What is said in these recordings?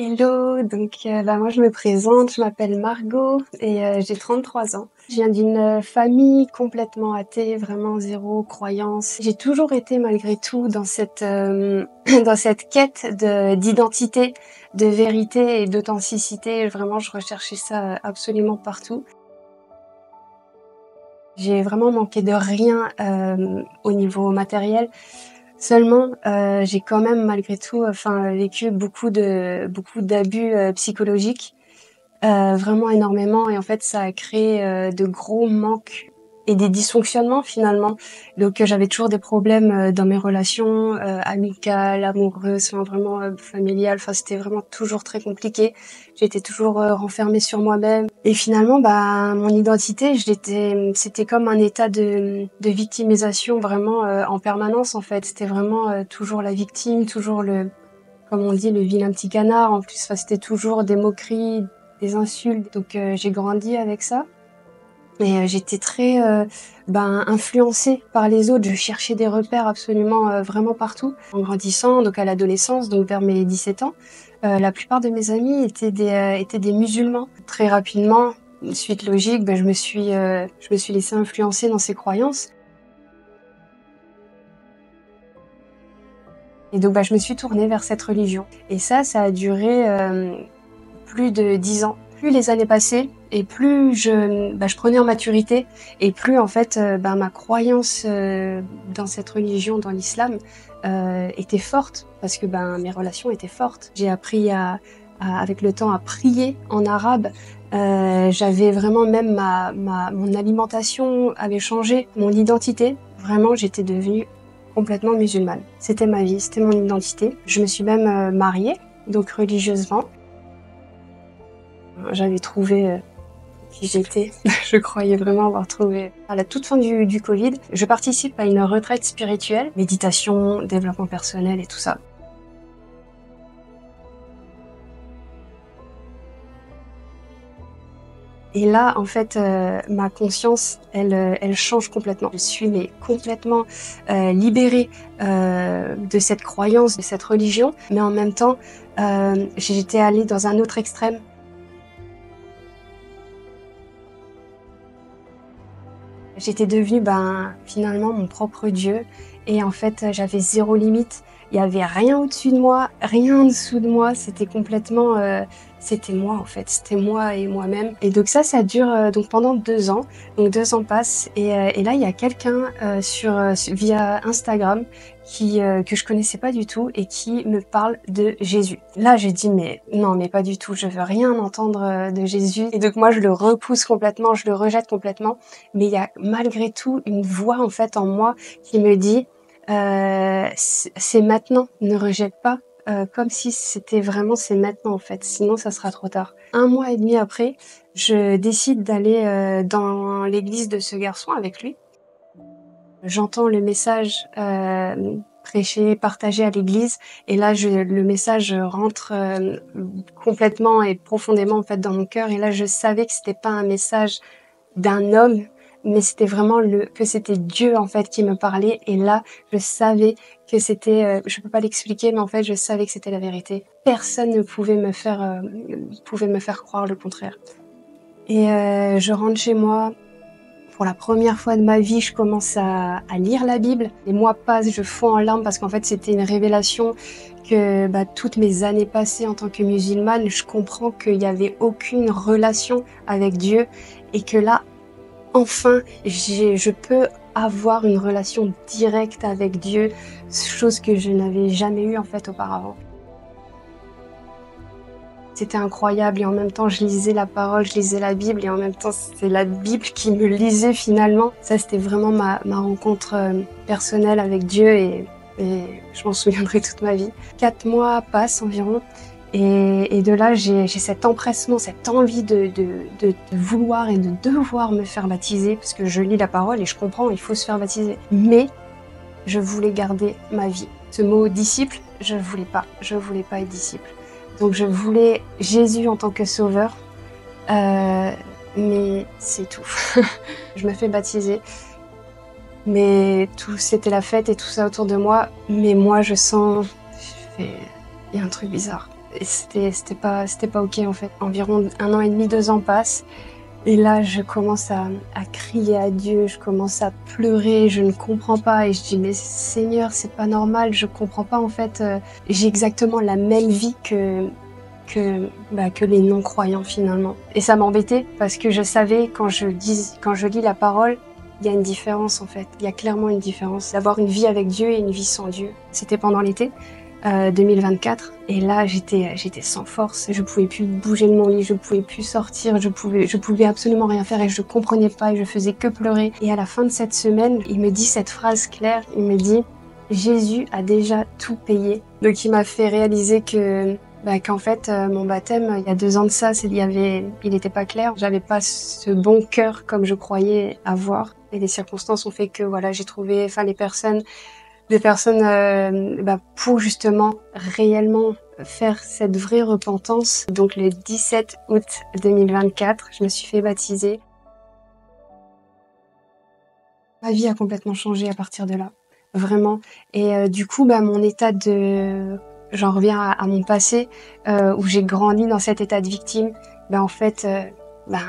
Hello, moi je me présente, je m'appelle Margot et j'ai 33 ans. Je viens d'une famille complètement athée, vraiment zéro croyance. J'ai toujours été malgré tout dans cette dans cette quête d'identité, de vérité et d'authenticité. Vraiment, je recherchais ça absolument partout. J'ai vraiment manqué de rien au niveau matériel. Seulement, j'ai quand même malgré tout, vécu beaucoup d'abus psychologiques, vraiment énormément. Et en fait, ça a créé de gros manques et des dysfonctionnements finalement. Donc, j'avais toujours des problèmes dans mes relations amicales, amoureuses, enfin vraiment familiales. Enfin, c'était vraiment toujours très compliqué. J'étais toujours renfermée sur moi-même. Et finalement, mon identité, c'était comme un état de victimisation vraiment en permanence en fait. C'était vraiment toujours la victime, toujours comme on dit, le vilain petit canard. En plus, c'était toujours des moqueries, des insultes. Donc j'ai grandi avec ça. Et j'étais très influencée par les autres. Je cherchais des repères absolument vraiment partout. En grandissant, donc à l'adolescence, donc vers mes 17 ans, la plupart de mes amis étaient des musulmans. Très rapidement, suite logique, je me suis laissée influencer dans ces croyances. Et donc je me suis tournée vers cette religion. Et ça a duré plus de 10 ans. Plus les années passaient et plus je prenais en maturité et plus en fait ma croyance dans cette religion, dans l'islam, était forte parce que mes relations étaient fortes. J'ai appris avec le temps à prier en arabe. J'avais vraiment même mon alimentation avait changé, mon identité. Vraiment, j'étais devenue complètement musulmane. C'était ma vie, c'était mon identité. Je me suis même mariée, donc religieusement. J'avais trouvé qui j'étais. Je croyais vraiment avoir trouvé. À la toute fin du Covid, je participe à une retraite spirituelle, méditation, développement personnel et tout ça. Et là, en fait, ma conscience, elle change complètement. Je suis complètement libérée de cette croyance, de cette religion, mais en même temps, j'étais allée dans un autre extrême. J'étais devenue finalement mon propre Dieu et en fait j'avais zéro limite. Il y avait rien au-dessus de moi, rien en dessous de moi. C'était complètement, c'était moi en fait, c'était moi et moi-même. Et donc ça dure donc pendant 2 ans. Donc 2 ans passent et là il y a quelqu'un via Instagram que je connaissais pas du tout et qui me parle de Jésus. Là j'ai dit mais non mais pas du tout, je veux rien entendre de Jésus. Et donc moi je le repousse complètement, je le rejette complètement. Mais il y a malgré tout une voix en fait en moi qui me dit c'est maintenant, ne rejette pas, comme si c'était vraiment c'est maintenant en fait, sinon ça sera trop tard. 1 mois et demi après, je décide d'aller dans l'église de ce garçon avec lui. J'entends le message prêché, partagé à l'église et là le message rentre complètement et profondément en fait dans mon cœur et là je savais que c'était pas un message d'un homme, mais c'était vraiment que c'était Dieu en fait qui me parlait et là je savais que c'était je peux pas l'expliquer mais en fait je savais que c'était la vérité. Personne ne pouvait me faire croire le contraire. Et je rentre chez moi. Pour la première fois de ma vie, je commence à lire la Bible. Les mois passent, je fonds en larmes parce qu'en fait, c'était une révélation que toutes mes années passées en tant que musulmane, je comprends qu'il n'y avait aucune relation avec Dieu et que là, enfin, je peux avoir une relation directe avec Dieu, chose que je n'avais jamais eue en fait auparavant. C'était incroyable et en même temps je lisais la parole, je lisais la Bible et en même temps c'est la Bible qui me lisait finalement. Ça c'était vraiment ma rencontre personnelle avec Dieu et je m'en souviendrai toute ma vie. 4 mois passent environ et de là j'ai cet empressement, cette envie de vouloir et de devoir me faire baptiser parce que je lis la parole et je comprends, il faut se faire baptiser. Mais je voulais garder ma vie. Ce mot disciple, je voulais pas être disciple. Donc je voulais Jésus en tant que sauveur, mais c'est tout. Je me fais baptiser, mais c'était la fête et tout ça autour de moi, mais moi je sens, il y a un truc bizarre. Et c'était pas OK, en fait. Environ 1 an et demi, 2 ans passent et là, je commence à crier à Dieu, je commence à pleurer, je ne comprends pas et je dis: «Mais Seigneur, c'est pas normal, je comprends pas, en fait, j'ai exactement la même vie que les non-croyants, finalement». Et ça m'embêtait parce que je savais quand je lis la parole, il y a une différence, en fait. Il y a clairement une différence d'avoir une vie avec Dieu et une vie sans Dieu. C'était pendant l'été 2024 et là j'étais sans force, je pouvais plus bouger de mon lit, je pouvais plus sortir, je pouvais absolument rien faire et je comprenais pas et je faisais que pleurer. Et à la fin de cette semaine, il me dit cette phrase claire, il me dit: «Jésus a déjà tout payé». Donc il m'a fait réaliser qu'en fait, mon baptême, il y a 2 ans de ça, il était pas clair. J'avais pas ce bon cœur comme je croyais avoir et les circonstances ont fait que voilà, j'ai trouvé des personnes pour justement réellement faire cette vraie repentance. Donc le 17 août 2024, je me suis fait baptiser. Ma vie a complètement changé à partir de là, vraiment. Et du coup, mon état de j'en reviens à mon passé, où j'ai grandi dans cet état de victime. En fait, ben,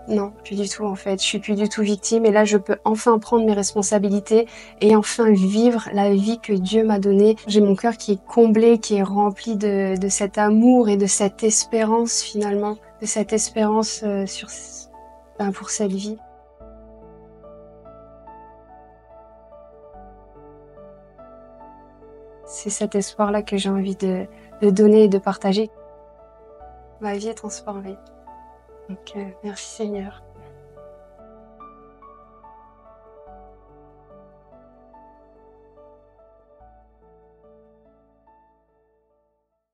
non, plus du tout, en fait. Je suis plus du tout victime et là, je peux enfin prendre mes responsabilités et enfin vivre la vie que Dieu m'a donnée. J'ai mon cœur qui est comblé, qui est rempli de cet amour et de cette espérance, finalement, de cette espérance, pour cette vie. C'est cet espoir-là que j'ai envie de donner et de partager. Ma vie est transformée. Donc, merci Seigneur.